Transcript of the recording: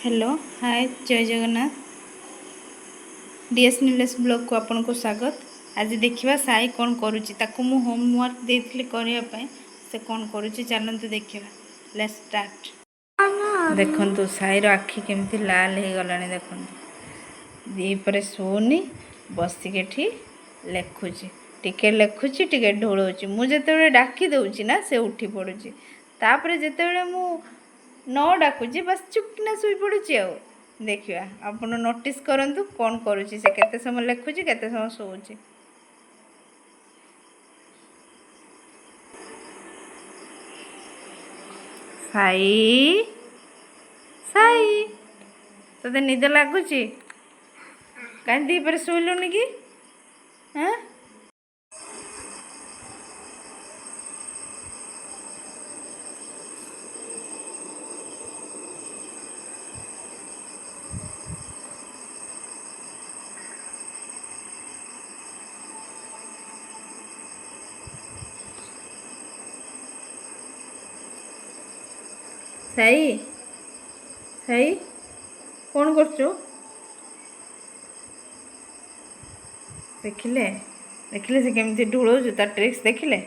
Hello hi जय Jagannath DS Nilesh blog को आपन को स्वागत। आज देखिबा साई कौन करूची ताकू मु होमवर्क देथिले करिया पय से कौन करूची चलंतु देखिबा। Let's start. देखंतु साई रो आखी केमती लाल हे गलानी देखंतु दी परे सोनी बसी के ठी लेखुची टिके लेखुची टिके ढोळोची मु जेतेबेले डाकी दउची ना से उठी पडुची तापरे जेतेबेले मु न डाकुची बस चुपकिना सुई पड़ुची आ देखिया आपण नोटिस करंतु कौन करूची से केते समय लेखुची केते समय सोउची। साई साई तते निद लागुची काई दी पर सोइलुनी की हां साई साई कौन करचो देखिले देखिले से केमती ढोळोचु ता ट्रिक्स देखिले।